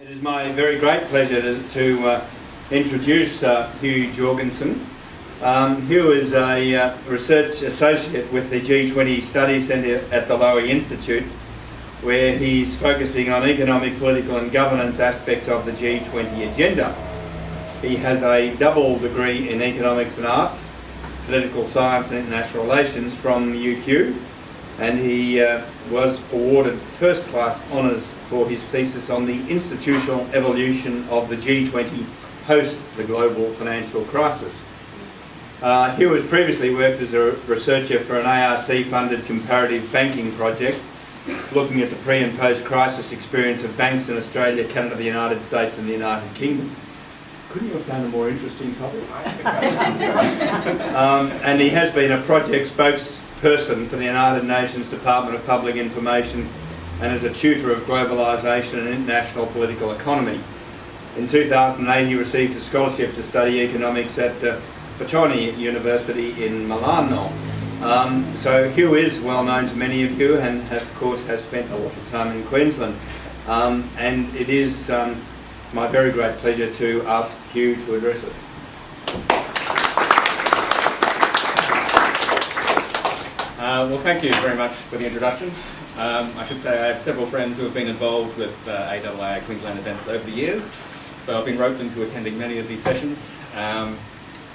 It is my very great pleasure to introduce Hugh Jorgensen. Hugh is a research associate with the G20 Studies Centre at the Lowy Institute, where he's focusing on economic, political and governance aspects of the G20 agenda. He has a double degree in economics and arts, political science and international relations from UQ, and he was awarded first-class honours for his thesis on the institutional evolution of the G20 post the global financial crisis. Hugh has previously worked as a researcher for an ARC-funded comparative banking project, looking at the pre- and post-crisis experience of banks in Australia, Canada, the United States and the United Kingdom. Couldn't you have found a more interesting topic? And he has been a project spokesperson for the United Nations Department of Public Information and is a tutor of globalisation and international political economy. In 2008 he received a scholarship to study economics at Bocconi University in Milan. So Hugh is well known to many of you and of course has spent a lot of time in Queensland. And it is my very great pleasure to ask Hugh to address us. Well, thank you very much for the introduction. I should say I have several friends who have been involved with AIIA Queensland events over the years, so I've been roped into attending many of these sessions, and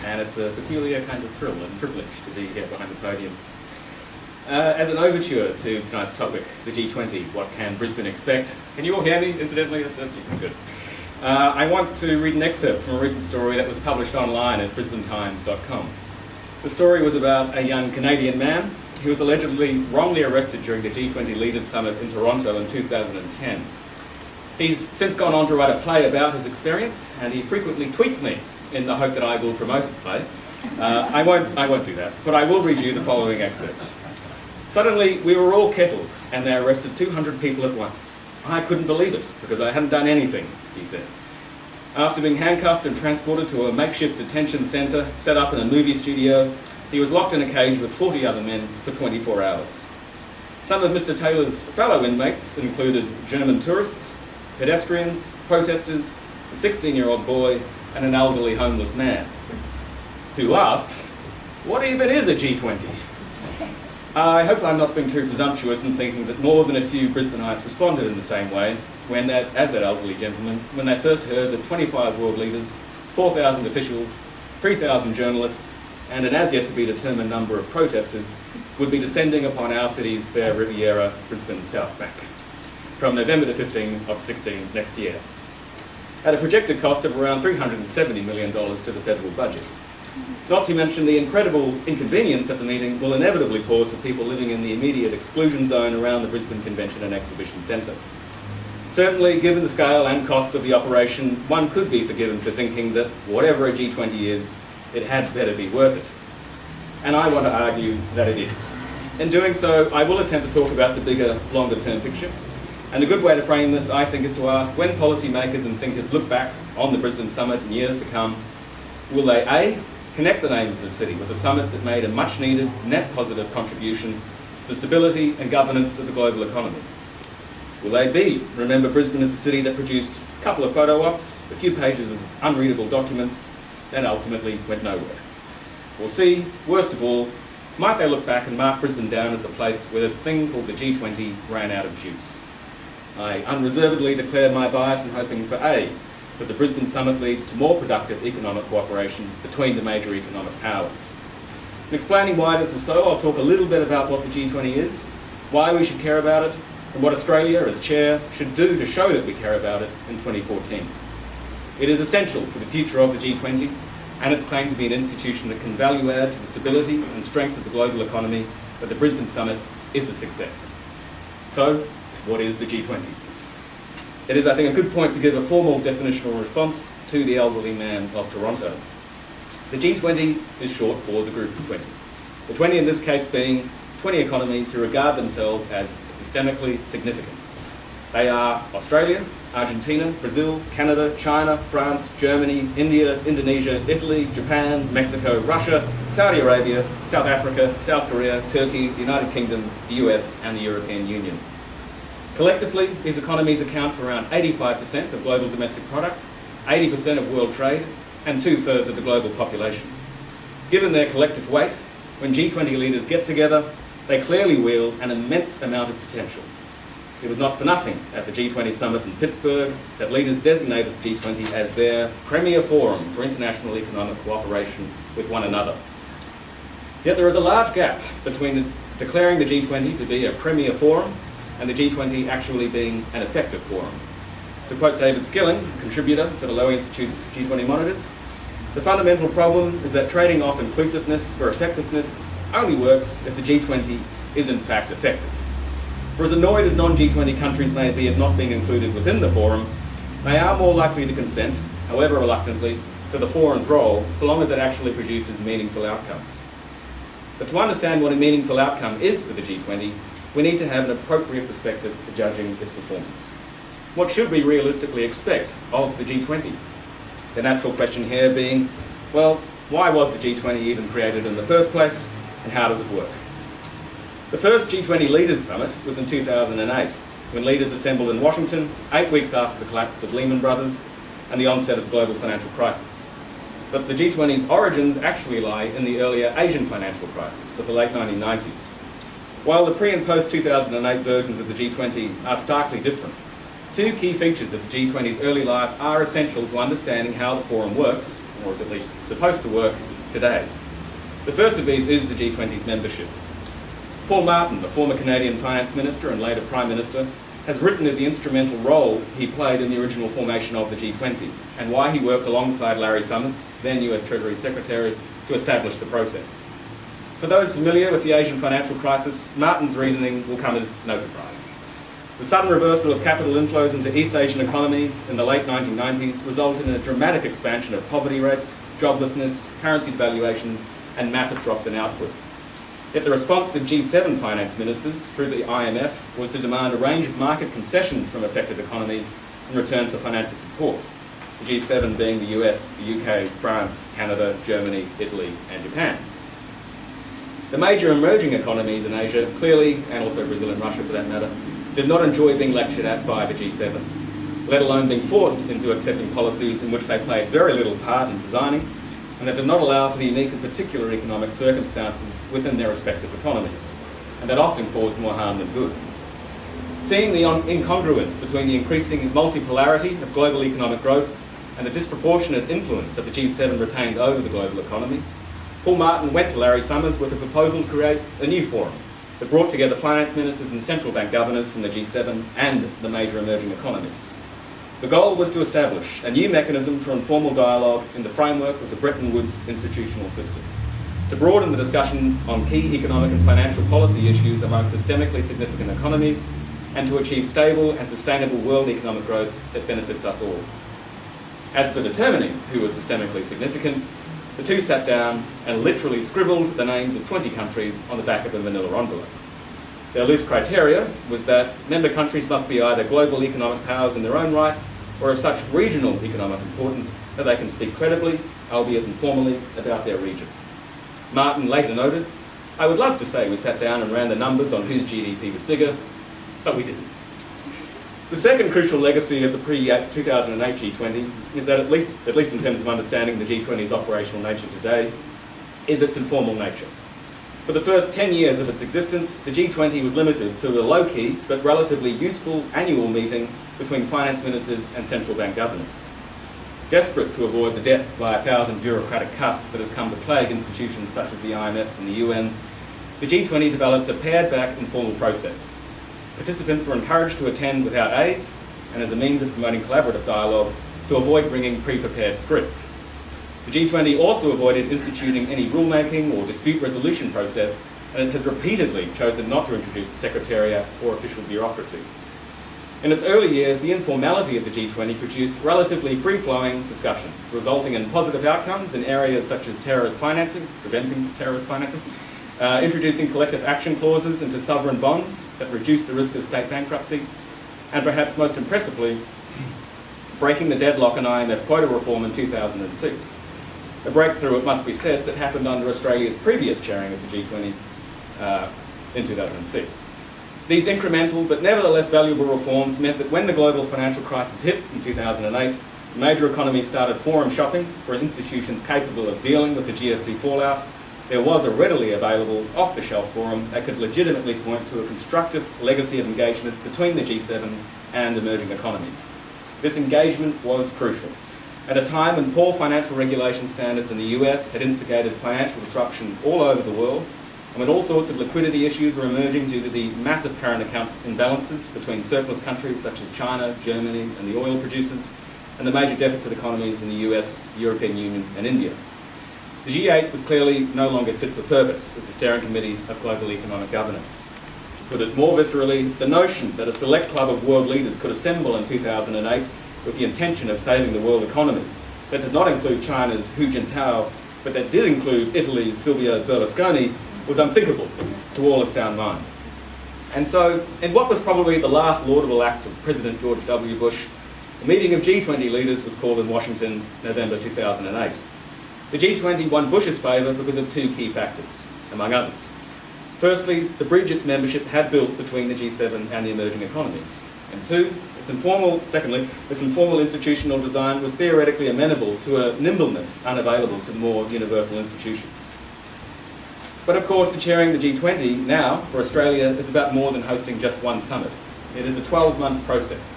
it's a peculiar kind of thrill and privilege to be here behind the podium. As an overture to tonight's topic, the G20, what can Brisbane expect? Can you all hear me, incidentally? Good. I want to read an excerpt from a recent story that was published online at brisbanetimes.com. The story was about a young Canadian man who was allegedly wrongly arrested during the G20 Leaders Summit in Toronto in 2010. He's since gone on to write a play about his experience, and he frequently tweets me in the hope that I will promote his play. I won't do that, but I will read you the following excerpt. Suddenly, we were all kettled, and they arrested 200 people at once. I couldn't believe it, because I hadn't done anything, he said. After being handcuffed and transported to a makeshift detention centre set up in a movie studio, he was locked in a cage with 40 other men for 24 hours. Some of Mr. Taylor's fellow inmates included German tourists, pedestrians, protesters, a 16-year-old boy, and an elderly homeless man, who asked, "What even is a G20? I hope I'm not being too presumptuous in thinking that more than a few Brisbaneites responded in the same way as that elderly gentleman, when they first heard that 25 world leaders, 4,000 officials, 3,000 journalists, and an as-yet-to-be-determined number of protesters would be descending upon our city's fair Riviera, Brisbane's South Bank, from November to 15 of 16 next year, at a projected cost of around $370 million to the federal budget. Not to mention the incredible inconvenience that the meeting will inevitably cause for people living in the immediate exclusion zone around the Brisbane Convention and Exhibition Centre. Certainly, given the scale and cost of the operation, one could be forgiven for thinking that whatever a G20 is, it had better be worth it. And I want to argue that it is. In doing so, I will attempt to talk about the bigger, longer-term picture. And a good way to frame this, I think, is to ask, when policymakers and thinkers look back on the Brisbane Summit in years to come, will they A, connect the name of the city with a summit that made a much-needed, net positive contribution to the stability and governance of the global economy? Will they B, remember Brisbane as a city that produced a couple of photo ops, a few pages of unreadable documents, then ultimately went nowhere? Or C, worst of all, might they look back and mark Brisbane down as the place where this thing called the G20 ran out of juice? I unreservedly declare my bias in hoping for A, that the Brisbane Summit leads to more productive economic cooperation between the major economic powers. In explaining why this is so, I'll talk a little bit about what the G20 is, why we should care about it, and what Australia, as chair, should do to show that we care about it in 2014. It is essential for the future of the G20 and its claim to be an institution that can value add to the stability and strength of the global economy that the Brisbane Summit is a success. So, what is the G20? It is, I think, a good point to give a formal definitional response to the elderly man of Toronto. The G20 is short for the Group of 20. The 20 in this case being 20 economies who regard themselves as systemically significant. They are Australia, Argentina, Brazil, Canada, China, France, Germany, India, Indonesia, Italy, Japan, Mexico, Russia, Saudi Arabia, South Africa, South Korea, Turkey, the United Kingdom, the US and the European Union. Collectively, these economies account for around 85% of global domestic product, 80% of world trade, and 2/3 of the global population. Given their collective weight, when G20 leaders get together, they clearly wield an immense amount of potential. It was not for nothing at the G20 summit in Pittsburgh that leaders designated the G20 as their premier forum for international economic cooperation with one another. Yet there is a large gap between declaring the G20 to be a premier forum and the G20 actually being an effective forum. To quote David Skilling, contributor to the Lowy Institute's G20 monitors, the fundamental problem is that trading off inclusiveness for effectiveness only works if the G20 is in fact effective. For as annoyed as non-G20 countries may be at not being included within the forum, they are more likely to consent, however reluctantly, to the forum's role, so long as it actually produces meaningful outcomes. But to understand what a meaningful outcome is for the G20, we need to have an appropriate perspective for judging its performance. What should we realistically expect of the G20? The natural question here being, well, why was the G20 even created in the first place, and how does it work? The first G20 Leaders Summit was in 2008, when leaders assembled in Washington 8 weeks after the collapse of Lehman Brothers and the onset of the global financial crisis. But the G20's origins actually lie in the earlier Asian financial crisis of the late 1990s. While the pre- and post-2008 versions of the G20 are starkly different, two key features of the G20's early life are essential to understanding how the forum works, or is at least supposed to work, today. The first of these is the G20's membership. Paul Martin, the former Canadian Finance Minister and later Prime Minister, has written of the instrumental role he played in the original formation of the G20 and why he worked alongside Larry Summers, then US Treasury Secretary, to establish the process. For those familiar with the Asian financial crisis, Martin's reasoning will come as no surprise. The sudden reversal of capital inflows into East Asian economies in the late 1990s resulted in a dramatic expansion of poverty rates, joblessness, currency devaluations, and massive drops in output. Yet the response of G7 finance ministers through the IMF was to demand a range of market concessions from affected economies in return for financial support, the G7 being the US, the UK, France, Canada, Germany, Italy, and Japan. The major emerging economies in Asia clearly, and also Brazil and Russia for that matter, did not enjoy being lectured at by the G7, let alone being forced into accepting policies in which they played very little part in designing, and that did not allow for the unique and particular economic circumstances within their respective economies, and that often caused more harm than good. Seeing the incongruence between the increasing multipolarity of global economic growth and the disproportionate influence that the G7 retained over the global economy, Paul Martin went to Larry Summers with a proposal to create a new forum that brought together finance ministers and central bank governors from the G7 and the major emerging economies. The goal was to establish a new mechanism for informal dialogue in the framework of the Bretton Woods institutional system, to broaden the discussion on key economic and financial policy issues among systemically significant economies, and to achieve stable and sustainable world economic growth that benefits us all. As for determining who was systemically significant, the two sat down and literally scribbled the names of 20 countries on the back of a manila envelope. Their loose criteria was that member countries must be either global economic powers in their own right, or of such regional economic importance that they can speak credibly, albeit informally, about their region. Martin later noted, "I would love to say we sat down and ran the numbers on whose GDP was bigger, but we didn't." The second crucial legacy of the pre-2008 G20 is that, at least in terms of understanding the G20's operational nature today, is its informal nature. For the first 10 years of its existence, the G20 was limited to a low-key but relatively useful annual meeting between finance ministers and central bank governors. Desperate to avoid the death by 1,000 bureaucratic cuts that has come to plague institutions such as the IMF and the UN, the G20 developed a pared-back informal process. Participants were encouraged to attend without aids and as a means of promoting collaborative dialogue to avoid bringing pre-prepared scripts. The G20 also avoided instituting any rulemaking or dispute resolution process, and it has repeatedly chosen not to introduce a secretariat or official bureaucracy. In its early years, the informality of the G20 produced relatively free-flowing discussions, resulting in positive outcomes in areas such as terrorist financing, preventing terrorist financing, introducing collective action clauses into sovereign bonds that reduce the risk of state bankruptcy, and perhaps most impressively, breaking the deadlock on IMF quota reform in 2006. A breakthrough, it must be said, that happened under Australia's previous chairing of the G20 in 2006. These incremental but nevertheless valuable reforms meant that when the global financial crisis hit in 2008, major economies started forum shopping for institutions capable of dealing with the GFC fallout. There was a readily available off-the-shelf forum that could legitimately point to a constructive legacy of engagement between the G7 and emerging economies. This engagement was crucial. At a time when poor financial regulation standards in the US had instigated financial disruption all over the world, and when all sorts of liquidity issues were emerging due to the massive current accounts imbalances between surplus countries such as China, Germany and the oil producers, and the major deficit economies in the US, European Union and India. The G8 was clearly no longer fit for purpose as a steering committee of global economic governance. To put it more viscerally, the notion that a select club of world leaders could assemble in 2008 with the intention of saving the world economy, that did not include China's Hu Jintao, but that did include Italy's Silvio Berlusconi, was unthinkable to all of sound mind. And so, in what was probably the last laudable act of President George W. Bush, a meeting of G20 leaders was called in Washington, November 2008. The G20 won Bush's favour because of two key factors, among others. Firstly, the bridge its membership had built between the G7 and the emerging economies. And secondly, its informal institutional design was theoretically amenable to a nimbleness unavailable to more universal institutions. But of course, the chairing the G20 now for Australia is about more than hosting just one summit. It is a 12-month process.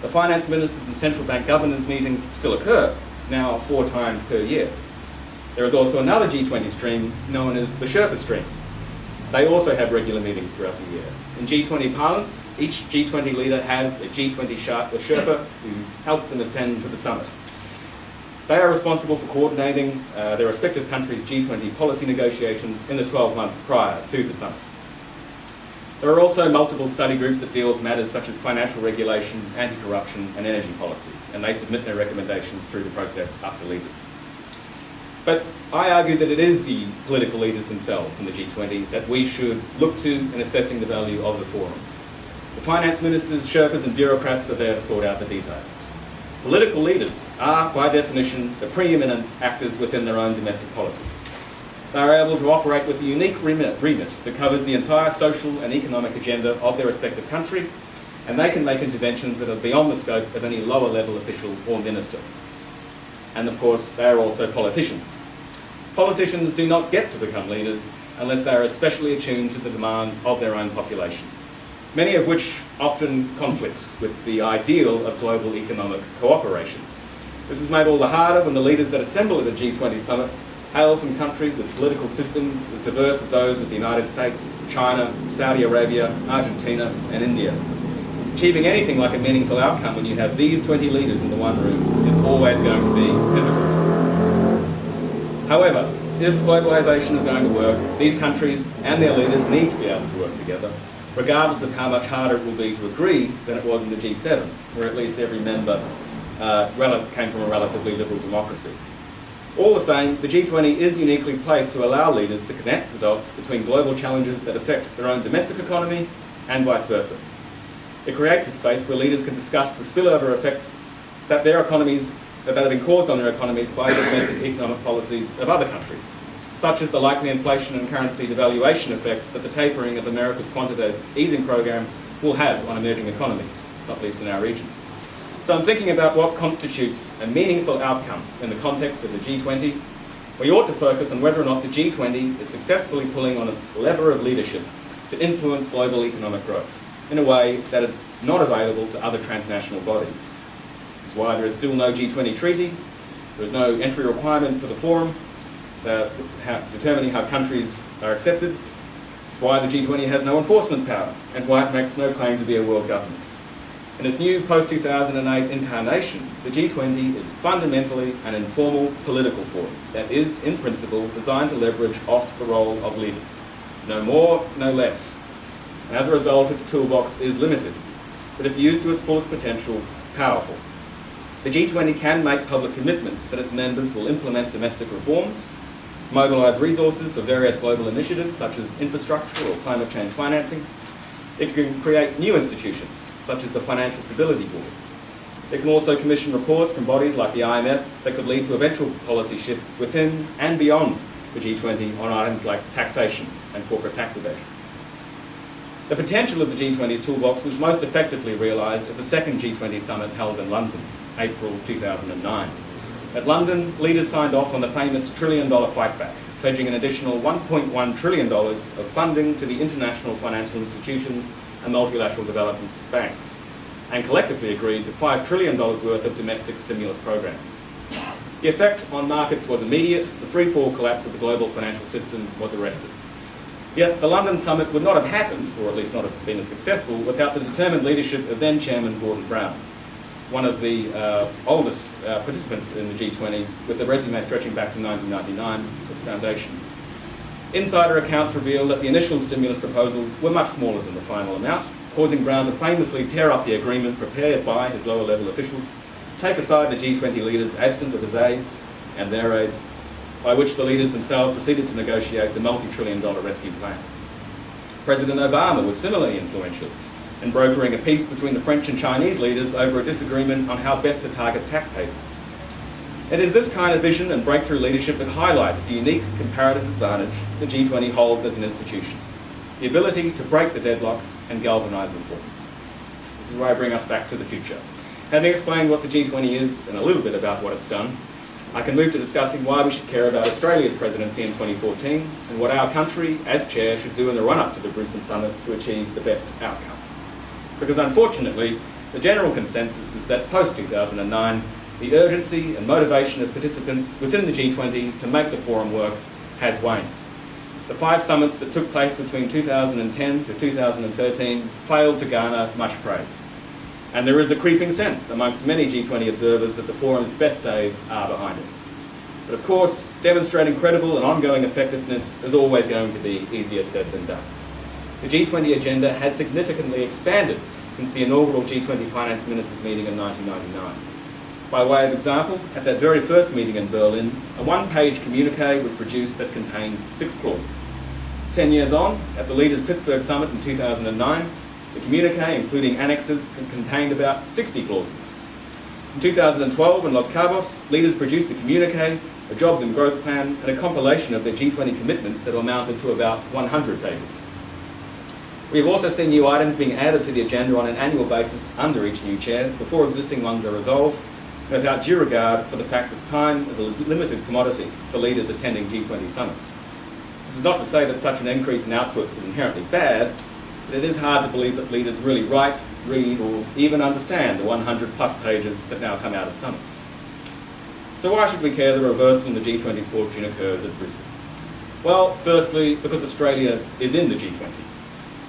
The finance ministers and central bank governors meetings still occur, now 4 times per year. There is also another G20 stream known as the Sherpa stream. They also have regular meetings throughout the year. In G20 parlance, each G20 leader has a G20 Sherpa who helps them ascend to the summit. They are responsible for coordinating their respective countries' G20 policy negotiations in the 12 months prior to the summit. There are also multiple study groups that deal with matters such as financial regulation, anti-corruption and energy policy, and they submit their recommendations through the process up to leaders. But I argue that it is the political leaders themselves in the G20 that we should look to in assessing the value of the forum. The finance ministers, Sherpas and bureaucrats are there to sort out the details. Political leaders are, by definition, the preeminent actors within their own domestic polity. They are able to operate with a unique remit that covers the entire social and economic agenda of their respective country, and they can make interventions that are beyond the scope of any lower level official or minister. And of course, they are also politicians. Politicians do not get to become leaders unless they are especially attuned to the demands of their own population, many of which often conflicts with the ideal of global economic cooperation. This is made all the harder when the leaders that assemble at a G20 summit hail from countries with political systems as diverse as those of the United States, China, Saudi Arabia, Argentina and India. Achieving anything like a meaningful outcome when you have these 20 leaders in the one room is always going to be difficult. However, if globalisation is going to work, these countries and their leaders need to be able to work together, regardless of how much harder it will be to agree than it was in the G7, where at least every member came from a relatively liberal democracy. All the same, the G20 is uniquely placed to allow leaders to connect the dots between global challenges that affect their own domestic economy and vice versa. It creates a space where leaders can discuss the spillover effects that have been caused on their economies by the domestic economic policies of other countries, such as the likely inflation and currency devaluation effect that the tapering of America's quantitative easing program will have on emerging economies, not least in our region. So I'm thinking about what constitutes a meaningful outcome in the context of the G20. We ought to focus on whether or not the G20 is successfully pulling on its lever of leadership to influence global economic growth in a way that is not available to other transnational bodies. This is why there is still no G20 treaty, there is no entry requirement for the forum, determining how countries are accepted. It's why the G20 has no enforcement power, and why it makes no claim to be a world government. In its new post-2008 incarnation, the G20 is fundamentally an informal political forum that is, in principle, designed to leverage off the role of leaders. No more, no less. And as a result, its toolbox is limited, but if used to its fullest potential, powerful. The G20 can make public commitments that its members will implement domestic reforms, mobilise resources for various global initiatives such as infrastructure or climate change financing. It can create new institutions, such as the Financial Stability Board. It can also commission reports from bodies like the IMF that could lead to eventual policy shifts within and beyond the G20 on items like taxation and corporate tax evasion. The potential of the G20's toolbox was most effectively realised at the second G20 summit held in London, April 2009. At London, leaders signed off on the famous $1 trillion fight back, pledging an additional $1.1 trillion of funding to the international financial institutions and multilateral development banks, and collectively agreed to $5 trillion worth of domestic stimulus programs. The effect on markets was immediate. The free-fall collapse of the global financial system was arrested. Yet the London summit would not have happened, or at least not have been as successful, without the determined leadership of then-Chairman Gordon Brown, one of the oldest participants in the G20, with a resume stretching back to 1999, its foundation. Insider accounts reveal that the initial stimulus proposals were much smaller than the final amount, causing Brown to famously tear up the agreement prepared by his lower-level officials, take aside the G20 leaders absent of his aides and their aides, by which the leaders themselves proceeded to negotiate the multi-trillion-dollar rescue plan. President Obama was similarly influential in brokering a peace between the French and Chinese leaders over a disagreement on how best to target tax havens. It is this kind of vision and breakthrough leadership that highlights the unique comparative advantage the G20 holds as an institution, the ability to break the deadlocks and galvanise reform. This is where I bring us back to the future. Having explained what the G20 is and a little bit about what it's done, I can move to discussing why we should care about Australia's presidency in 2014 and what our country, as chair, should do in the run-up to the Brisbane summit to achieve the best outcome. Because unfortunately, the general consensus is that post-2009, the urgency and motivation of participants within the G20 to make the forum work has waned. The 5 summits that took place between 2010 to 2013 failed to garner much praise. And there is a creeping sense amongst many G20 observers that the forum's best days are behind it. But of course, demonstrating credible and ongoing effectiveness is always going to be easier said than done. The G20 agenda has significantly expanded since the inaugural G20 Finance Ministers meeting in 1999. By way of example, at that very first meeting in Berlin, a one-page communique was produced that contained 6 clauses. 10 years on, at the Leaders Pittsburgh Summit in 2009, the communique, including annexes, contained about 60 clauses. In 2012, in Los Cabos, leaders produced a communique, a jobs and growth plan, and a compilation of their G20 commitments that amounted to about 100 pages. We have also seen new items being added to the agenda on an annual basis under each new chair before existing ones are resolved, without due regard for the fact that time is a limited commodity for leaders attending G20 summits. This is not to say that such an increase in output is inherently bad, but it is hard to believe that leaders really write, read, or even understand the 100+ pages that now come out of summits. So why should we care that a reversal in the G20's fortune occurs at Brisbane? Well, firstly, because Australia is in the G20.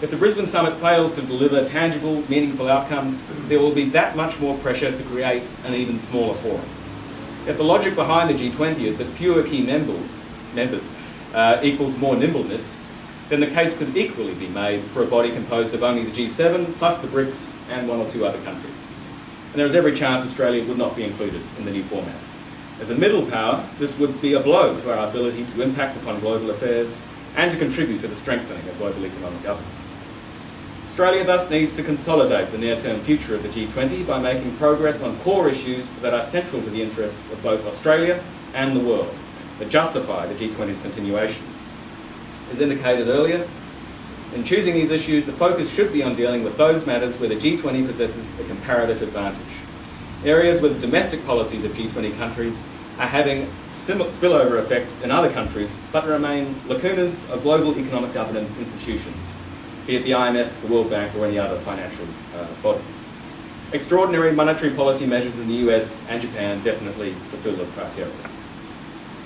If the Brisbane summit fails to deliver tangible, meaningful outcomes, there will be that much more pressure to create an even smaller forum. If the logic behind the G20 is that fewer key members equals more nimbleness, then the case could equally be made for a body composed of only the G7 plus the BRICS and 1 or 2 other countries. And there is every chance Australia would not be included in the new format. As a middle power, this would be a blow to our ability to impact upon global affairs and to contribute to the strengthening of global economic governance. Australia thus needs to consolidate the near-term future of the G20 by making progress on core issues that are central to the interests of both Australia and the world, that justify the G20's continuation. As indicated earlier, in choosing these issues, the focus should be on dealing with those matters where the G20 possesses a comparative advantage. Areas where the domestic policies of G20 countries are having spillover effects in other countries, but remain lacunas of global economic governance institutions, be it the IMF, the World Bank, or any other financial body. Extraordinary monetary policy measures in the US and Japan definitely fulfill this criteria.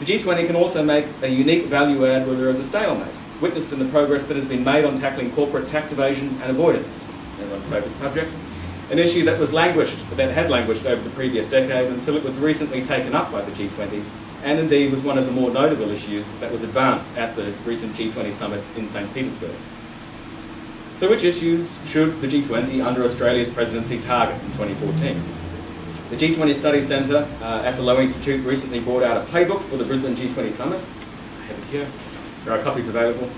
The G20 can also make a unique value add where there is a stalemate, witnessed in the progress that has been made on tackling corporate tax evasion and avoidance, everyone's favourite subject, an issue that has languished over the previous decade until it was recently taken up by the G20, and indeed was one of the more notable issues that was advanced at the recent G20 summit in St. Petersburg. So which issues should the G20 under Australia's presidency target in 2014? The G20 Studies Centre at the Lowy Institute recently brought out a playbook for the Brisbane G20 Summit. I have it here. There are copies available.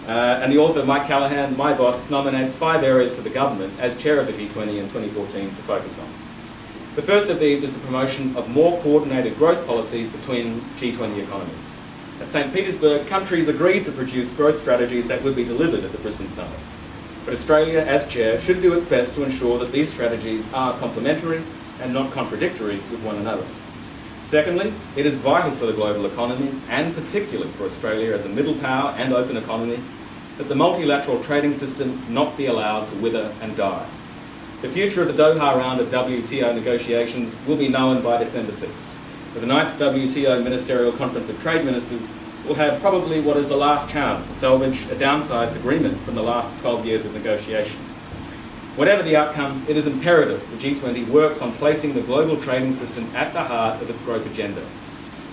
And the author, Mike Callaghan, my boss, nominates 5 areas for the government as chair of the G20 in 2014 to focus on. The first of these is the promotion of more coordinated growth policies between G20 economies. At St. Petersburg, countries agreed to produce growth strategies that would be delivered at the Brisbane Summit. But Australia, as chair, should do its best to ensure that these strategies are complementary and not contradictory with one another. Secondly, it is vital for the global economy, and particularly for Australia as a middle power and open economy, that the multilateral trading system not be allowed to wither and die. The future of the Doha round of WTO negotiations will be known by December 6. With the 9th WTO Ministerial Conference of Trade Ministers, will have probably what is the last chance to salvage a downsized agreement from the last 12 years of negotiation. Whatever the outcome, it is imperative the G20 works on placing the global trading system at the heart of its growth agenda.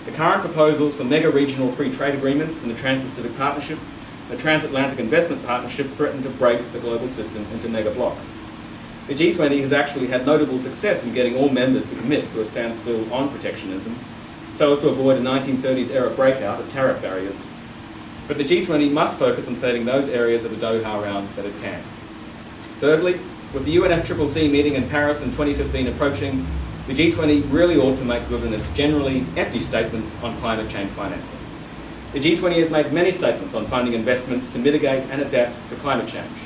The current proposals for mega-regional free trade agreements in the Trans-Pacific Partnership, the Transatlantic Investment Partnership threaten to break the global system into mega-blocks. The G20 has actually had notable success in getting all members to commit to a standstill on protectionism, so as to avoid a 1930s-era breakout of tariff barriers. But the G20 must focus on saving those areas of the Doha round that it can. Thirdly, with the UNFCCC meeting in Paris in 2015 approaching, the G20 really ought to make good on its generally empty statements on climate change financing. The G20 has made many statements on funding investments to mitigate and adapt to climate change.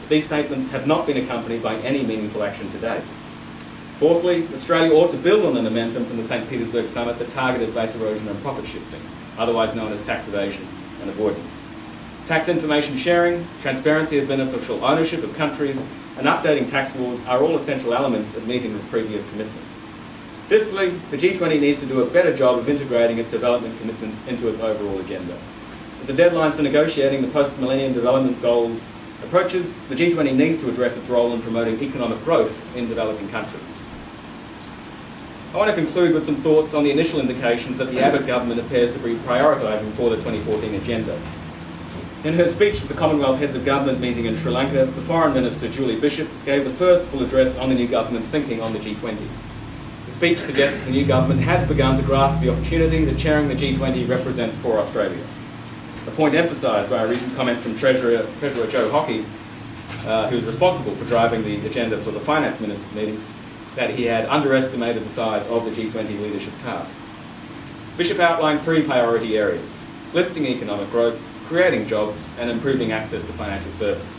These statements have not been accompanied by any meaningful action to date. Fourthly, Australia ought to build on the momentum from the St. Petersburg summit that targeted base erosion and profit shifting, otherwise known as tax evasion and avoidance. Tax information sharing, transparency of beneficial ownership of countries, and updating tax laws are all essential elements of meeting this previous commitment. Fifthly, the G20 needs to do a better job of integrating its development commitments into its overall agenda. As the deadline for negotiating the post-millennium development goals approaches, the G20 needs to address its role in promoting economic growth in developing countries. I want to conclude with some thoughts on the initial indications that the Abbott government appears to be prioritising for the 2014 agenda. In her speech at the Commonwealth Heads of Government meeting in Sri Lanka, the Foreign Minister, Julie Bishop, gave the first full address on the new government's thinking on the G20. The speech suggests that the new government has begun to grasp the opportunity that chairing the G20 represents for Australia. A point emphasised by a recent comment from Treasurer Joe Hockey, who is responsible for driving the agenda for the Finance Ministers' meetings, that he had underestimated the size of the G20 leadership task. Bishop outlined three priority areas: lifting economic growth, creating jobs, and improving access to financial services.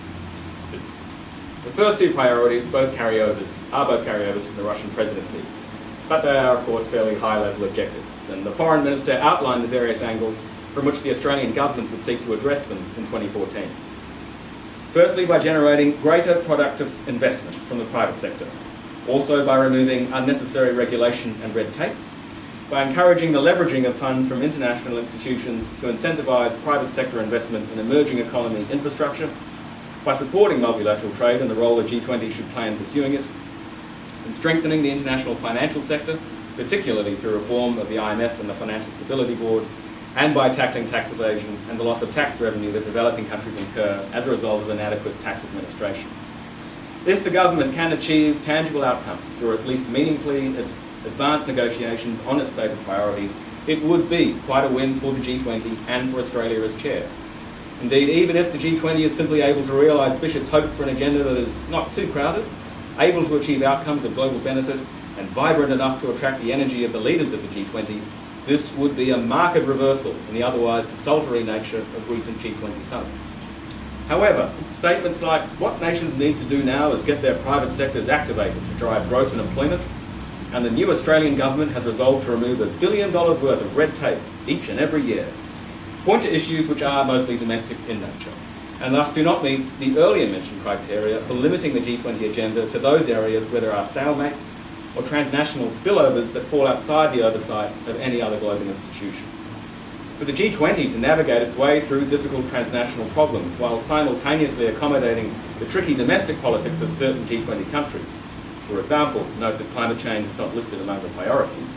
The first two priorities are both carryovers from the Russian presidency, but they are, of course, fairly high-level objectives, and the Foreign Minister outlined the various angles from which the Australian government would seek to address them in 2014. Firstly, by generating greater productive investment from the private sector, also by removing unnecessary regulation and red tape, by encouraging the leveraging of funds from international institutions to incentivise private sector investment in emerging economy infrastructure, by supporting multilateral trade and the role the G20 should play in pursuing it, and strengthening the international financial sector, particularly through reform of the IMF and the Financial Stability Board, and by tackling tax evasion and the loss of tax revenue that developing countries incur as a result of inadequate tax administration. If the government can achieve tangible outcomes, or at least meaningfully advanced negotiations on its stated priorities, it would be quite a win for the G20 and for Australia as chair. Indeed, even if the G20 is simply able to realise Bishop's hope for an agenda that is not too crowded, able to achieve outcomes of global benefit, and vibrant enough to attract the energy of the leaders of the G20, this would be a marked reversal in the otherwise desultory nature of recent G20 summits. However, statements like what nations need to do now is get their private sectors activated to drive growth and employment, and the new Australian government has resolved to remove $1 billion worth of red tape each and every year, point to issues which are mostly domestic in nature, and thus do not meet the earlier mentioned criteria for limiting the G20 agenda to those areas where there are stalemates or transnational spillovers that fall outside the oversight of any other global institution. For the G20 to navigate its way through difficult transnational problems while simultaneously accommodating the tricky domestic politics of certain G20 countries, for example, note that climate change is not listed among the priorities,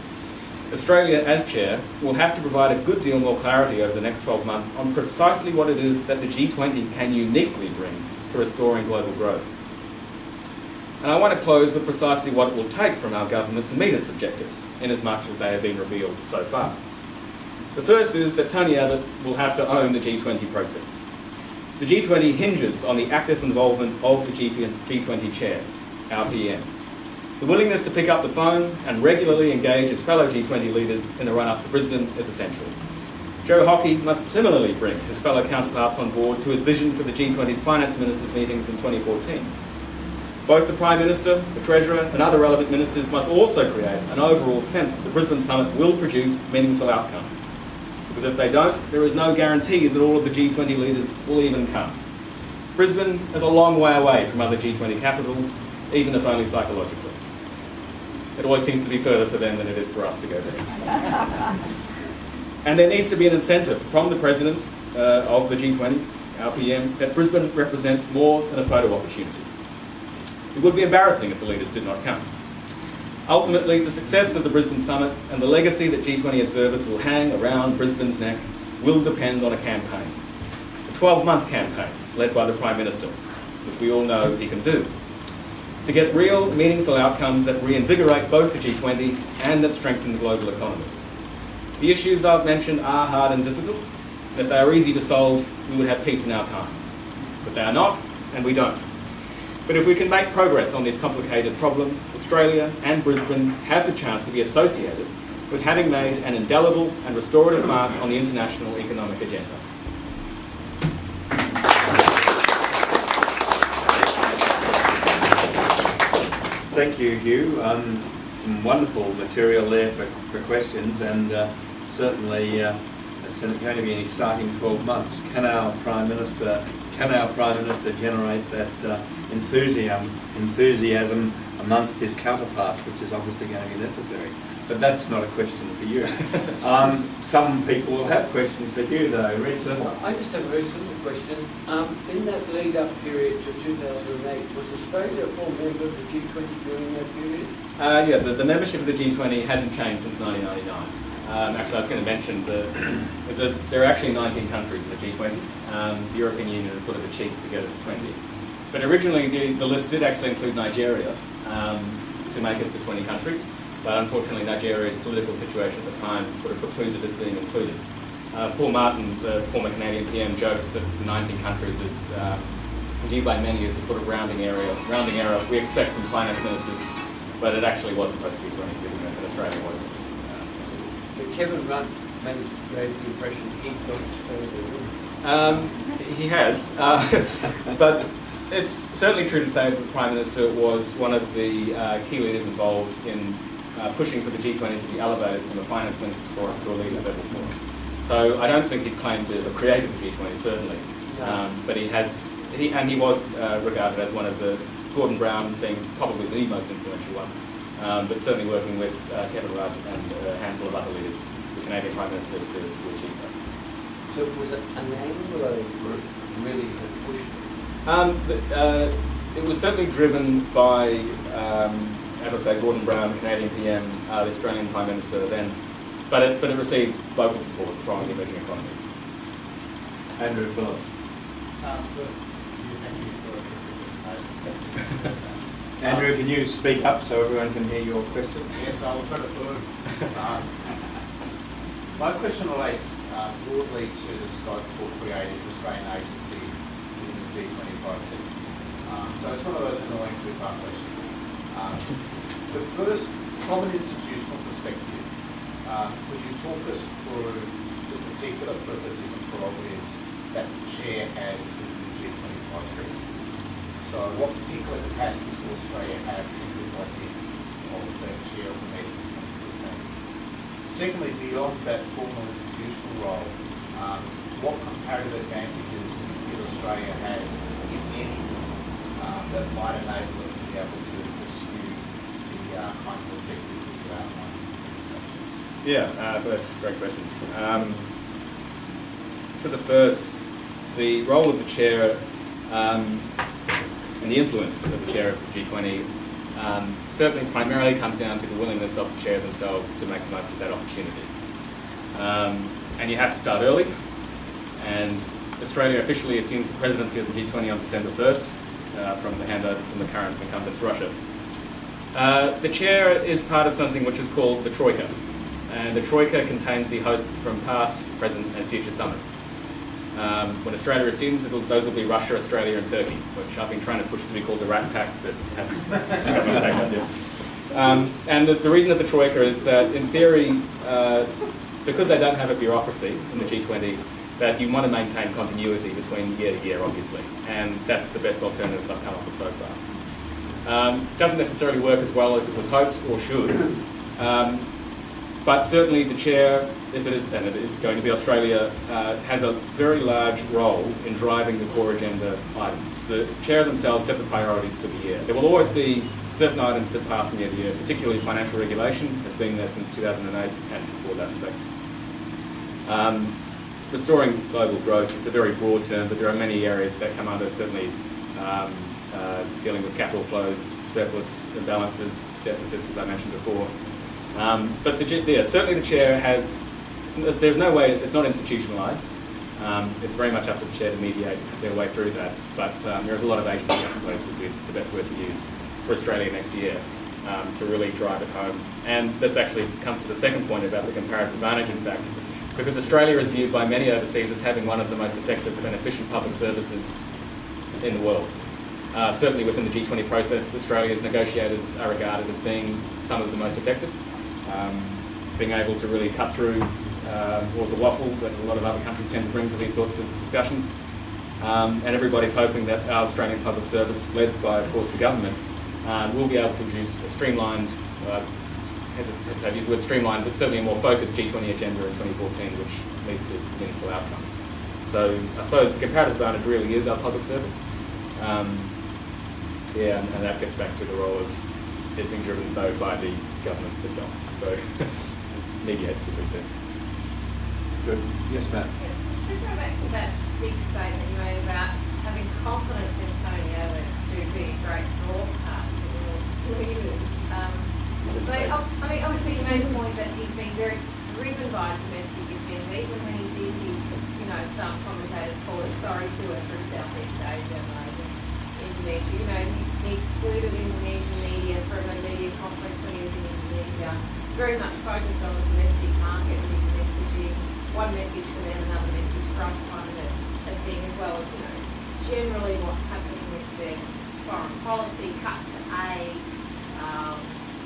Australia, as chair, will have to provide a good deal more clarity over the next 12 months on precisely what it is that the G20 can uniquely bring to restoring global growth. And I want to close with precisely what it will take from our government to meet its objectives, inasmuch as they have been revealed so far. The first is that Tony Abbott will have to own the G20 process. The G20 hinges on the active involvement of the G20 chair, our PM. The willingness to pick up the phone and regularly engage his fellow G20 leaders in the run-up to Brisbane is essential. Joe Hockey must similarly bring his fellow counterparts on board to his vision for the G20's finance ministers' meetings in 2014. Both the Prime Minister, the Treasurer and other relevant ministers must also create an overall sense that the Brisbane Summit will produce meaningful outcomes. Because if they don't, there is no guarantee that all of the G20 leaders will even come. Brisbane is a long way away from other G20 capitals, even if only psychologically. It always seems to be further for them than it is for us to go there. And there needs to be an incentive from the President of the G20, our PM, that Brisbane represents more than a photo opportunity. It would be embarrassing if the leaders did not come. Ultimately, the success of the Brisbane Summit and the legacy that G20 observers will hang around Brisbane's neck will depend on a campaign. A 12-month campaign led by the Prime Minister, which we all know he can do, to get real, meaningful outcomes that reinvigorate both the G20 and that strengthen the global economy. The issues I've mentioned are hard and difficult, and if they are easy to solve, we would have peace in our time. But they are not, and we don't. But if we can make progress on these complicated problems, Australia and Brisbane have the chance to be associated with having made an indelible and restorative mark on the international economic agenda. Thank you, Hugh. Some wonderful material there for questions, and certainly it's going to be an exciting 12 months. Can our Prime Minister generate that enthusiasm amongst his counterparts, which is obviously going to be necessary? But that's not a question for you. Some people will have questions for you, though. Rita? Well, I just have a very simple question. In that lead-up period to 2008, was Australia a full member of the G20 during that period? Yeah, the membership of the G20 hasn't changed since 1999. Actually, I was going to mention that there are actually 19 countries in the G20. The European Union is sort of a cheat to get it to 20. But originally, the list did actually include Nigeria to make it to 20 countries. But unfortunately, Nigeria's political situation at the time sort of precluded it being included. Paul Martin, the former Canadian PM, jokes that the 19 countries is viewed by many as the sort of rounding error we expect from finance ministers, but it actually was supposed to be 20, given that Australia was. But Kevin Rudd managed to create the impression he got Australia. He has, but it's certainly true to say that the Prime Minister was one of the key leaders involved in pushing for the G20 to be elevated from a finance minister's forum to a leaders level forum. So I don't think he's claimed to have created the G20, certainly, but he was regarded as one of the, Gordon Brown being probably the most influential one, but certainly working with Kevin Rudd and a handful of other leaders, the Canadian Prime Minister, to achieve that. So was it a name or a group really that pushed? It was certainly driven by, as I say, Gordon Brown, Canadian PM, the Australian Prime Minister then, but it received local support from the emerging economies. Andrew Phillips. First, thank you for your presentation. Andrew, can you speak up so everyone can hear your question? Yes, I will try to follow. My question relates broadly to the scope for creating an Australian agency in the G20 process. So it's one of those annoying two-part questions. The first, from an institutional perspective, could you talk us through the particular privileges and prerogatives that the chair has within the G20 process? So what particular capacities will Australia have simply by dint of the chair of the meeting? Secondly, beyond that formal institutional role, what comparative advantages do you feel Australia has, if any, that might enable it to be able to pursue the kind of objectives that you outlined? Yeah, both great questions. For the first, the role of the chair and the influence of the chair of the G20 certainly primarily comes down to the willingness of the chair themselves to make the most of that opportunity. And you have to start early, and Australia officially assumes the presidency of the G20 on December 1st from the handover from the current incumbents, Russia. The chair is part of something which is called the Troika, and the Troika contains the hosts from past, present and future summits. When Australia assumes, those will be Russia, Australia and Turkey, which I've been trying to push to be called the Rat Pack, but hasn't got much take that yet. And the reason of the Troika is that, in theory, the because they don't have a bureaucracy in the G20, that you want to maintain continuity between year to year, obviously, and that's the best alternative I've come up with so far. Doesn't necessarily work as well as it was hoped or should, but certainly the chair, if it is, and it is going to be Australia, has a very large role in driving the core agenda items. The chair themselves set the priorities for the year. There will always be certain items that pass from year to year, particularly financial regulation has been there since 2008 and before that, in fact. Restoring global growth, it's a very broad term, but there are many areas that come under, certainly dealing with capital flows, surplus imbalances, deficits, as I mentioned before. But certainly the chair has, there's no way, it's not institutionalised. It's very much up to the chair to mediate their way through that, but there's a lot of agency, I suppose, would be the best word to use for Australia next year to really drive it home. And this actually comes to the second point about the comparative advantage, in fact, because Australia is viewed by many overseas as having one of the most effective and efficient public services in the world. Certainly within the G20 process, Australia's negotiators are regarded as being some of the most effective, being able to really cut through all the waffle that a lot of other countries tend to bring to these sorts of discussions. And everybody's hoping that our Australian public service, led by, of course, the government, will be able to produce a streamlined, I've used the word streamlined, but certainly a more focused G20 agenda in 2014, which leads to meaningful outcomes. So I suppose the comparative advantage really is our public service. And that gets back to the role of it being driven though by the government itself. So mediates between two. Good. Yes, Matt. Yeah, just to go back to that big statement you made about having confidence in Tony Abbott to be a great draw card for the leaders. Obviously you made the point that he's been very driven by domestic agenda, even when he did his, some commentators call it sorry tour through Southeast Asia, Indonesia. He excluded Indonesian media from a media conference when he was in Indonesia, very much focused on the domestic market and his messaging, one message for them, another message for us kind of a thing, as well as, generally what's happening with their foreign policy, cuts to aid,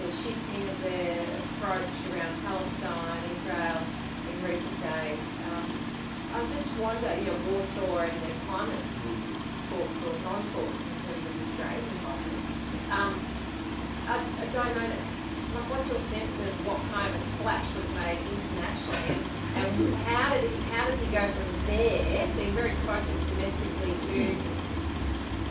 the shifting of their approach around Palestine, Israel in recent days. I just wonder, Warsaw and their climate talks or non-talks in terms of Australia's involvement. I don't know that. What's your sense of what kind of a splash was made internationally, and how does he go from there, being very focused domestically, to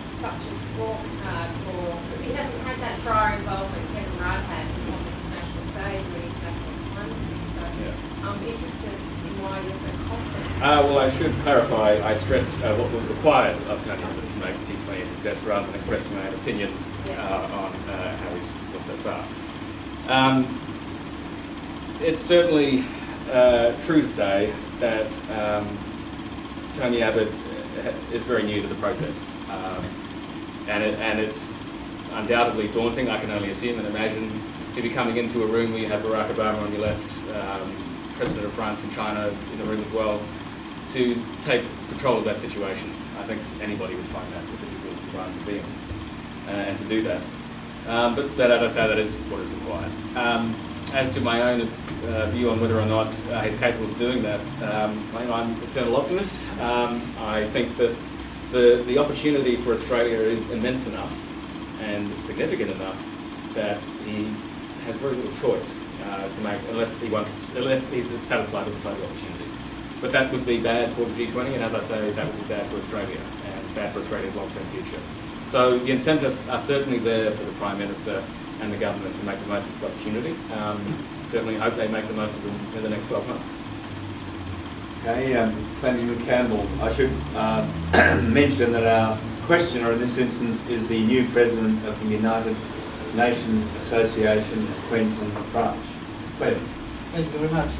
such a draw card for, because he hasn't had that prior involvement Kevin Rudd had on the international stage with international diplomacy. So I'm interested in why you're so confident. Well, I should clarify, I stressed what was required of Tony Abbott to make the G20 a success rather than expressing my own opinion on how he's gone so far. It's certainly true to say that Tony Abbott is very new to the process, and it's undoubtedly daunting. I can only assume and imagine to be coming into a room where you have Barack Obama on your left, President of France and China in the room as well, to take control of that situation. I think anybody would find that a difficult environment to be in, and to do that. But as I say, that is what is required. As to my own view on whether or not he's capable of doing that, I'm an eternal optimist. I think that the opportunity for Australia is immense enough and significant enough that he has very little choice to make unless he's satisfied with the total opportunity. But that would be bad for the G20, and as I say, that would be bad for Australia and bad for Australia's long-term future. So the incentives are certainly there for the Prime Minister and the government to make the most of this opportunity. Certainly hope they make the most of them in the next 12 months. Okay, Clement Campbell. I should mention that our questioner in this instance is the new president of the United Nations Association of Queensland branch. Clement. Thank you very much.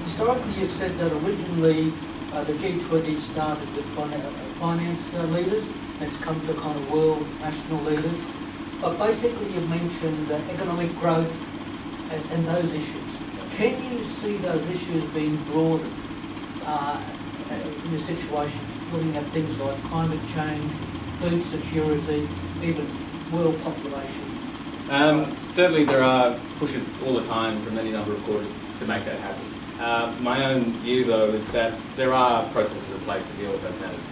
Historically, you've said that originally the G20 started with finance leaders. It's come to kind of world national leaders. But basically, you've mentioned economic growth and those issues. Can you see those issues being broadened in the situations, looking at things like climate change, food security, even world population? Certainly there are pushes all the time from any number of quarters to make that happen. My own view, though, is that there are processes in place to deal with those matters.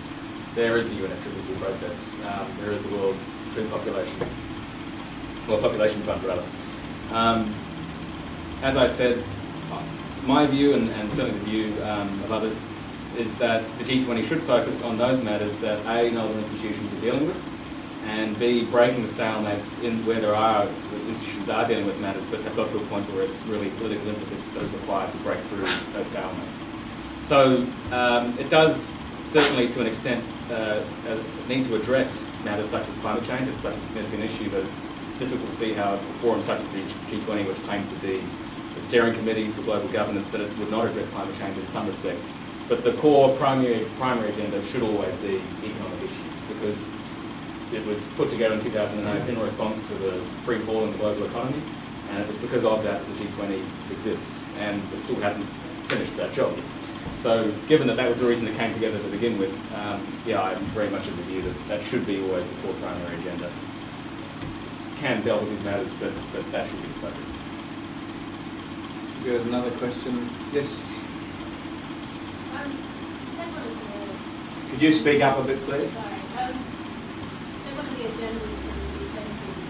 There is the UNFCCC process. There is the World Food Population Fund, rather. As I said, my view, and certainly the view of others, is that the G20 should focus on those matters that A, other institutions are dealing with, and B, breaking the stalemates in where there are institutions are dealing with matters but have got to a point where it's really political impetus that is required to break through those stalemates. So it does certainly to an extent need to address matters such as climate change. It's such a significant issue that it's difficult to see how a forum such as the G20, which claims to be the steering committee for global governance, that it would not address climate change in some respect. But the core primary agenda should always be economic issues, because it was put together in 2008 in response to the free fall in the global economy, and it was because of that the G20 exists, and it still hasn't finished that job. So given that that was the reason it came together to begin with, yeah, I'm very much of the view that that should be always the core primary agenda. Can deal with these matters, but that should be the focus. There's another question. Yes? Could you speak up a bit, please? Sorry. So one of the agendas for the G20 is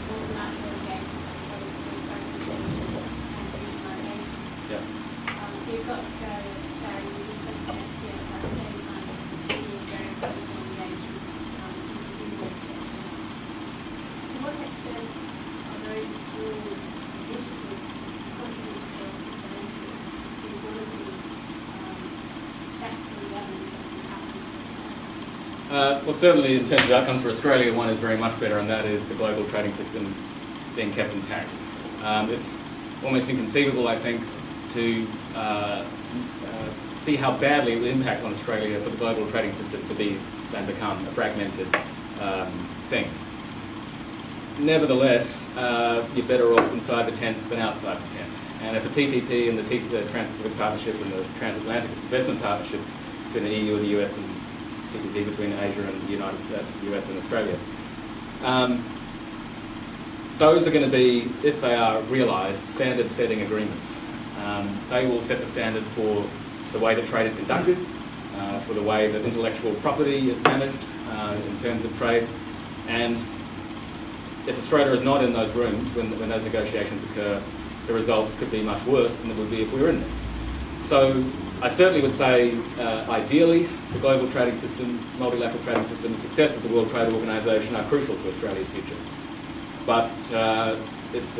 multilateral engagement on policy, globalisation and regionalisation. Yeah. So you've got Australia chairing the G20 next year, but at the same time being very closely engaged with to what extent are those dual initiatives contributing to global development? Is one of the effects of the other in terms of outcomes for Australia? Well, certainly in terms of outcomes for Australia, one is very much better, and that is the global trading system being kept intact. It's almost inconceivable, I think, to see how badly it would impact on Australia for the global trading system to be and become a fragmented thing. Nevertheless, you're better off inside the tent than outside the tent. And if the TPP and the Trans-Pacific Partnership and the Transatlantic Investment Partnership between the EU and the US and TPP between Asia and the United States, US and Australia, those are going to be, if they are realised, standard-setting agreements. They will set the standard for the way that trade is conducted, for the way that intellectual property is managed in terms of trade, and if Australia is not in those rooms when those negotiations occur, the results could be much worse than it would be if we were in there. So I certainly would say, ideally, the global trading system, multilateral trading system, the success of the World Trade Organisation are crucial to Australia's future. But it's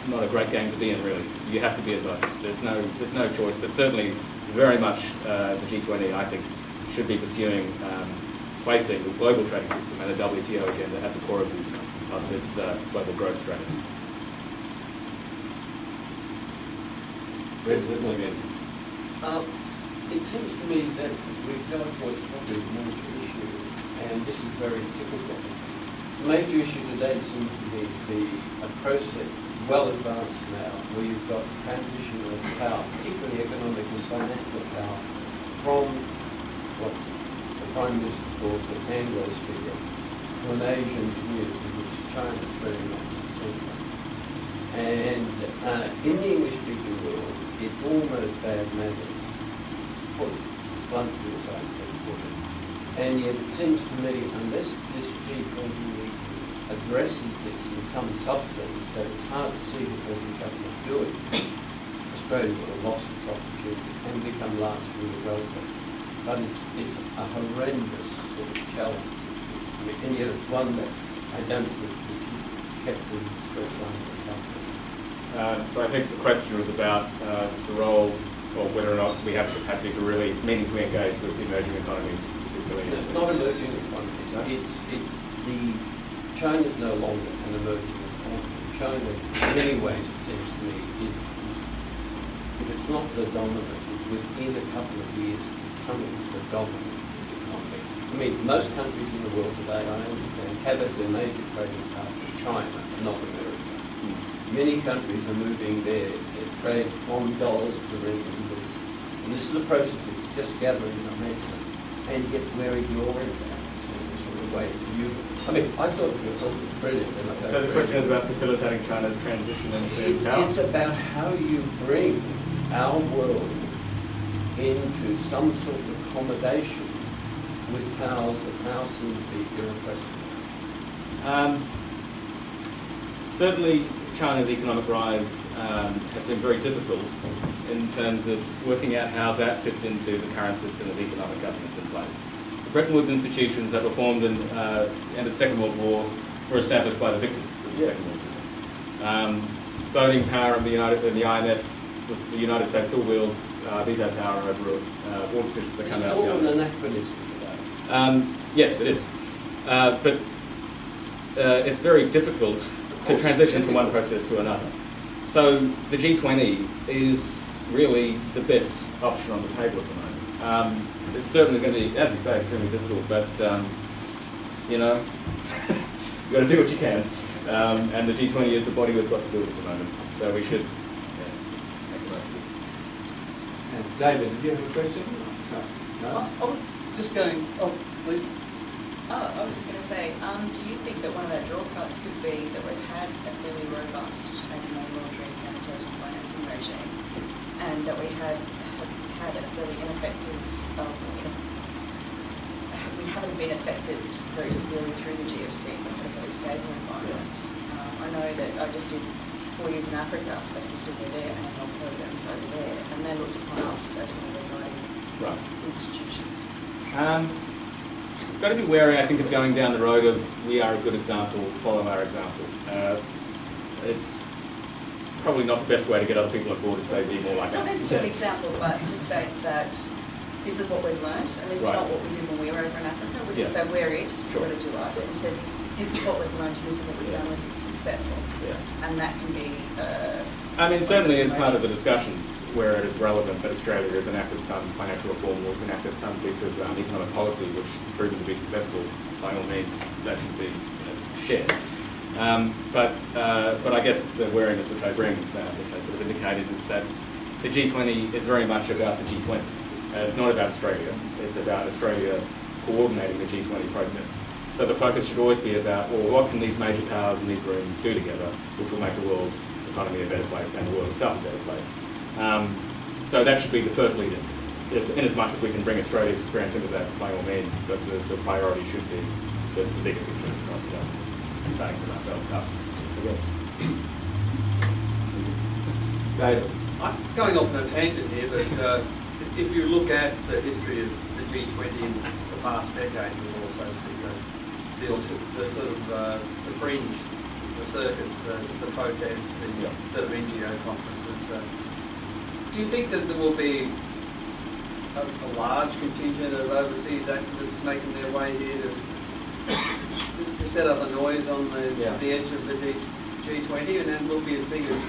not a great game to be in, really. You have to be in both. There's no choice, but certainly very much the G20, I think, should be pursuing placing the global trading system and the WTO agenda at the core of its global growth strategy. It seems to me that we've got what's probably the major issue, and this is very typical. The major issue today seems to be a process well advanced now, where you've got transition of power, particularly economic and financial power, from what the Prime Minister calls an Anglo-speaker to an Asian community, which China is very much the centre. And in the English-speaking world, it's almost bad manners, put bluntly as I can put it. And yet it seems to me, unless this G20 addresses this in some substance, that it's hard to see that there's a government doing. Australia would have lost its opportunity and become largely irrelevant. But it's a horrendous sort of challenge, and yet it's one that I don't think we should kept in first line of government. So I think the question was about the role, or whether or not we have the capacity to really meaningfully engage with the emerging economies, particularly. It's not emerging economies. China's no longer an emerging economy. China, in many ways, it seems to me, is, if it's not the dominant, within a couple of years, becoming the dominant economy. I mean, most countries in the world today, I understand, have as their major trading partner China, not America. Many countries are moving their trade from dollars to renminbi. And this is a process that's just gathering momentum, and yet we're ignoring that. It's sort of way you... I mean, I thought it was brilliant. So the question is about facilitating China's transition into power? It's about how you bring our world into some sort of accommodation with powers that now seem to be irrepressible. Certainly, China's economic rise has been very difficult in terms of working out how that fits into the current system of economic governance in place. The Bretton Woods institutions that were formed in the end of the Second World War were established by the victors of the Second World War. Voting power in the IMF, with the United States still wields veto power over all decisions that come out of the It's all IMF. an anachronism. Yes, it is. But it's very difficult to transition from one process to another. So the G20 is really the best option on the table at the moment. It's certainly going to be, as you say, extremely difficult, but you've got to do what you can. And the G20 is the body we've got to do it at the moment. So we should make the most of it. And David, did you have a question? No? I was just going, please. I was just going to say, do you think that one of our draw cards could be that we've had a fairly robust anti-money laundering counter-terrorism financing regime, and that we have had a fairly ineffective, we haven't been affected very severely through the GFC, but had a fairly stable environment. I know that I just did 4 years in Africa, assisting with their annual programs over there, and they looked upon us as one of their guiding institutions. Got to be wary, I think, of going down the road of we are a good example, follow our example. It's probably not the best way to get other people on board to say be more like Not us. necessarily an example, but to state that this is what we've learned, and this is not what we did when we were over in Africa. We didn't say we're it, you've got to do us. We said this is what we've learned, and this is what we found was successful. And that can be... I mean, certainly as part of the discussions where it is relevant that Australia has enacted some financial reform or enacted some piece of economic policy which has proven to be successful, by all means, that should be shared. But I guess the wariness which I bring, which I sort of indicated, is that the G20 is very much about the G20. It's not about Australia. It's about Australia coordinating the G20 process. So the focus should always be about, well, what can these major powers in these rooms do together which will make the world economy a better place and the world itself a better place. So that should be the first lead in as much as we can bring Australia's experience into that by all means, but the priority should be the bigger picture, not starting to ourselves up, I guess. David? I'm going off on a tangent here, but if you look at the history of the G20 in the past decade, you'll also see the sort of the fringe, the circus, the protests, the sort of NGO conferences. Do you think that there will be a large contingent of overseas activists making their way here to set up a noise on the edge of the G20, and then will be as big as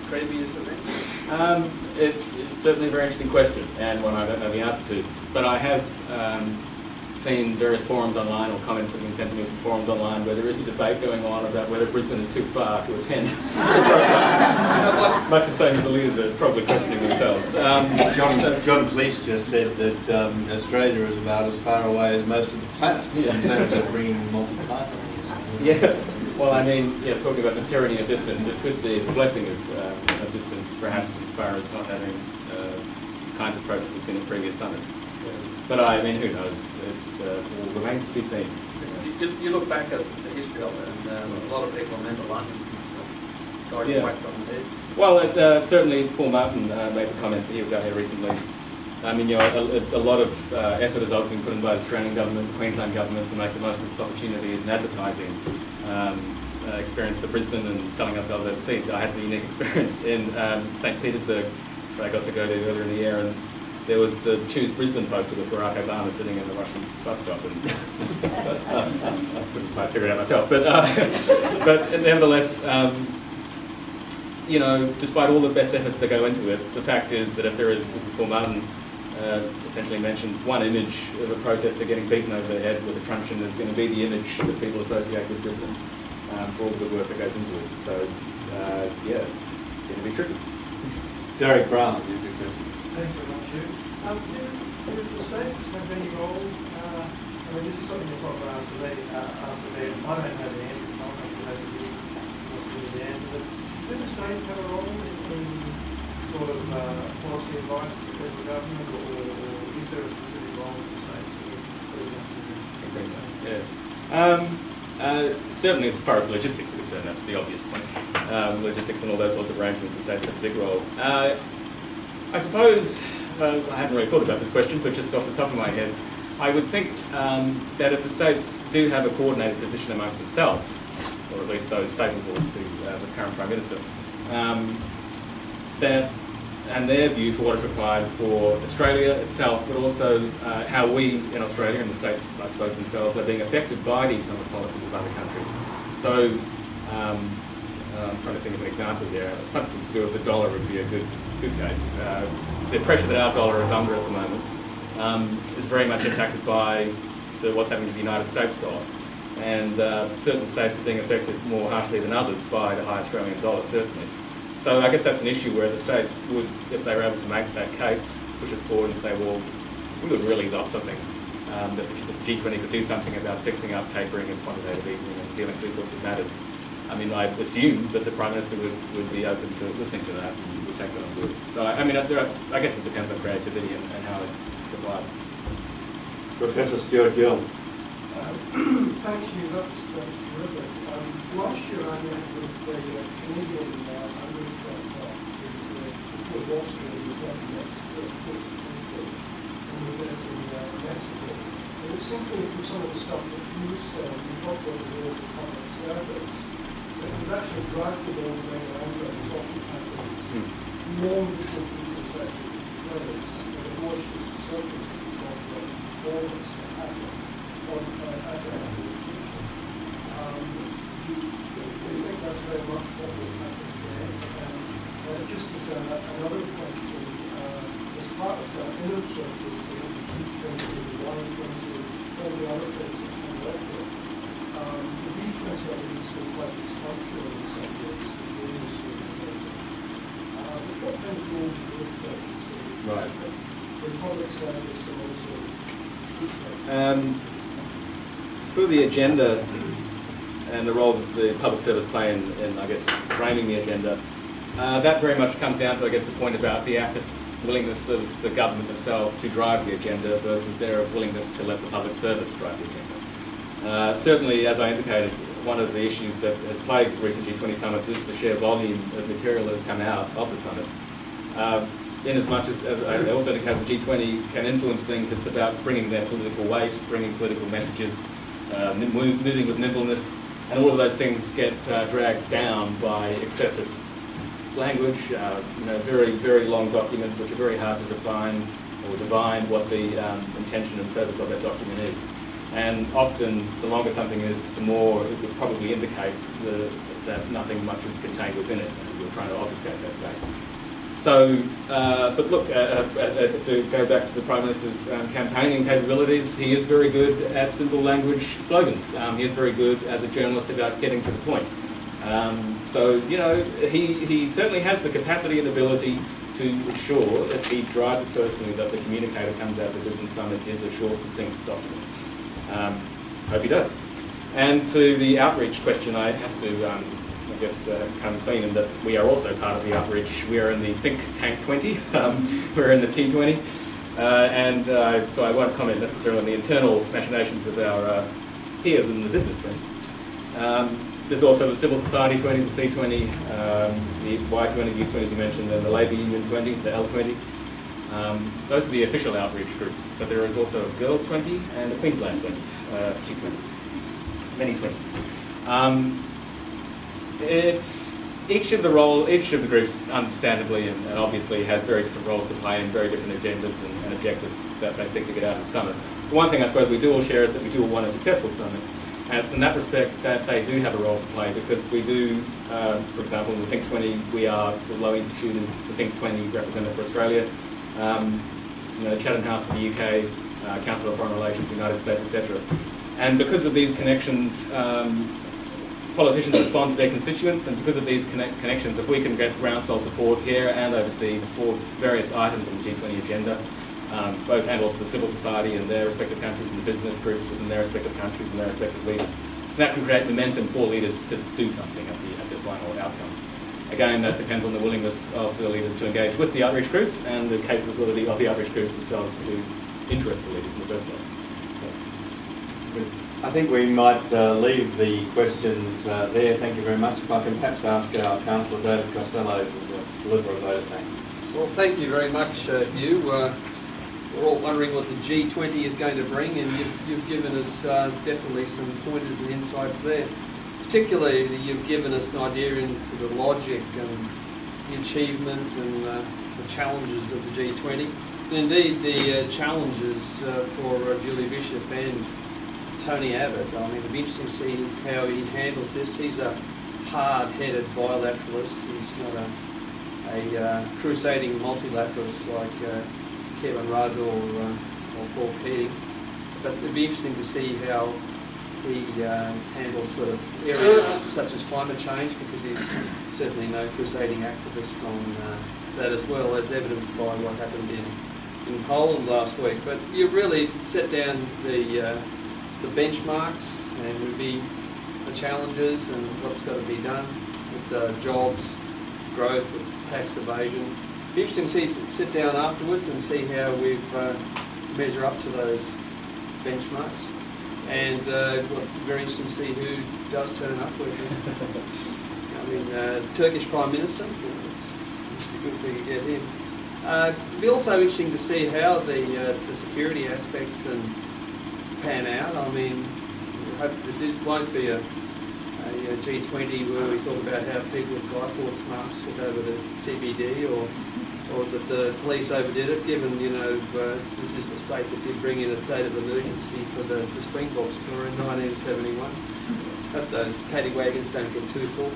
previous events? It's certainly a very interesting question, and one I don't know the answer to. But I have seen various forums online or comments that have been sent to me from forums online where there is a debate going on about whether Brisbane is too far to attend. Much the same as the leaders are probably questioning themselves. John Cleese just said that Australia is about as far away as most of the planet in terms of bringing multi-platform. Yeah. Well, I mean, talking about the tyranny of distance, it could be the blessing of distance, perhaps, as far as not having the kinds of protests we've seen in previous summits. But I mean, who knows? It remains to be seen. You look back at the history of it, and a lot of people remember London as the guy whacked on the head. Well, certainly Paul Martin made the comment that he was out here recently. I mean, a lot of effort is obviously put in by the Australian government, the Queensland government, to make the most of this opportunity as an advertising experience for Brisbane and selling ourselves overseas. I had the unique experience in St. Petersburg, that I got to go to earlier in the year, and there was the Choose Brisbane poster with Barack Obama sitting in the Russian bus stop, and I couldn't quite figure it out myself. But nevertheless, despite all the best efforts that go into it, the fact is that if there is, as Paul Martin essentially mentioned, one image of a protester getting beaten over the head with a truncheon is going to be the image that people associate with Brisbane for all the good work that goes into it. So, it's going to be tricky. Derek Brown, you have a question. Thanks very much, Hugh. Do the states have any role? I mean, this is something that's not asked to me. I don't know the answer, so I'm going to say the answer. But do the states have a role in sort of policy advice to the federal government, or is there a specific role in the states that Certainly, as far as logistics are concerned, that's the obvious point. Logistics and all those sorts of arrangements, the states have a big role. I suppose, I haven't really thought about this question, but just off the top of my head, I would think that if the states do have a coordinated position amongst themselves, or at least those favourable to the current Prime Minister, that and their view for what is required for Australia itself, but also how we in Australia and the states, I suppose, themselves are being affected by the economic policies of other countries. So I'm trying to think of an example here. Something to do with the dollar would be a good case. The pressure that our dollar is under at the moment is very much impacted by what's happening to the United States dollar. And certain states are being affected more harshly than others by the high Australian dollar, certainly. So I guess that's an issue where the states would, if they were able to make that case, push it forward and say, well, we would really love something, that the G20 could do something about fixing up tapering and quantitative easing and dealing with these sorts of matters. I mean, I assume that the Prime Minister would be open to listening to that and would take that on board. So, I mean, I guess it depends on creativity and how it's applied. Professor Stuart Gill. Thanks, Hugh. That's terrific. Last year I met with the Canadian before Boston, and we went to Mexico, and we went to Mexico. And it seemed to me from some of the stuff that he was saying, we talked about the role of the public service, that it would actually drive the role of memorandums often happens long before people's actually place, and it was just the surface that we talked about the performance that happened on at the application. Do you think that's very much what will happen today? Just as another question, as part of that inner circle, the G20, the Y20, all the other things that come with it, the B20 has been quite dysfunctional in some ways, in various organizations. But what kind of role do you look at Right. the public service and also through the agenda and the role that the public service play in I guess, framing the agenda, that very much comes down to, I guess, the point about the active willingness of the government themselves to drive the agenda versus their willingness to let the public service drive the agenda. Certainly, as I indicated, one of the issues that has plagued recent G20 summits is the sheer volume of material that has come out of the summits. In as much as I also indicated, the G20 can influence things, it's about bringing their political weight, bringing political messages, moving with nimbleness, and all of those things get dragged down by excessive language, very, very long documents which are very hard to define or divine what the intention and purpose of that document is. And often, the longer something is, the more it would probably indicate that nothing much is contained within it, and we're trying to obfuscate that fact. So, but look, to go back to the Prime Minister's campaigning capabilities, he is very good at simple language slogans. He is very good as a journalist about getting to the point. So, he certainly has the capacity and ability to ensure, if he drives it personally, that the communicator comes out of the Brisbane Summit is a short, succinct document. Hope he does. And to the outreach question, I have to, come clean in that we are also part of the outreach. We are in the Think Tank 20, we're in the T20, so I won't comment necessarily on the internal machinations of our peers in the business 20. There's also the Civil Society 20, the C20, the Y20, the U20 as you mentioned, and the Labour Union 20, the L20. Those are the official outreach groups, but there is also a Girls 20 and a Queensland 20, G20, many 20s. It's each of the groups, understandably and obviously, has very different roles to play and very different agendas and objectives that they seek to get out of the summit. The one thing I suppose we do all share is that we do all want a successful summit. And it's in that respect that they do have a role to play, because we do, for example, in the Think 20, we are, the Lowy Institute is the Think 20 representative for Australia, Chatham House for the UK, Council of Foreign Relations for the United States, etc. And because of these connections, politicians respond to their constituents, and because of these connections, if we can get groundswell support here and overseas for various items on the G20 agenda, both and also the civil society in their respective countries and the business groups within their respective countries and their respective leaders. And that can create momentum for leaders to do something at the final outcome. Again, that depends on the willingness of the leaders to engage with the outreach groups and the capability of the outreach groups themselves to interest the leaders in the first place. I think we might leave the questions there. Thank you very much. If I can perhaps ask our Councillor David Costello to deliver a vote of thanks. Well, thank you very much, Hugh. We're all wondering what the G20 is going to bring, and you've given us definitely some pointers and insights there. Particularly, you've given us an idea into the logic and the achievement and the challenges of the G20. And indeed, the challenges for Julie Bishop and Tony Abbott. I mean, it'll be interesting to see how he handles this. He's a hard-headed bilateralist. He's not a crusading multilateralist like Kevin Rudd or Paul Keating. But it'll be interesting to see how he handles sort of areas such as climate change, because he's certainly no crusading activist on that, as well as evidenced by what happened in Poland last week. But you've really set down the benchmarks and would be the challenges and what's got to be done with jobs, growth, with tax evasion. It'd be interesting to sit down afterwards and see how we've measure up to those benchmarks. And very interesting to see who does turn up with it. I mean, Turkish Prime Minister, it's a good thing to get him. It'd be also interesting to see how the security aspects and pan out. I mean, I hope won't be a G20 where we talk about how people with Guy masks took over the CBD, or that the police overdid it, given, this is the state that did bring in a state of emergency for the Springboks tour in 1971. Hope the paddy wagons don't get too full.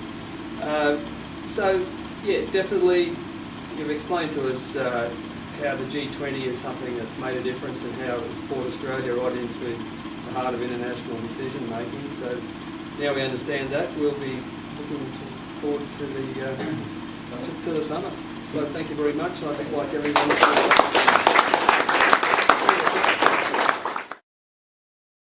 So, yeah, definitely you've explained to us how the G20 is something that's made a difference and how it's brought Australia right into the heart of international decision making. So now we understand that, we'll be looking forward to the summit. So thank you very much. I'd just like everyone to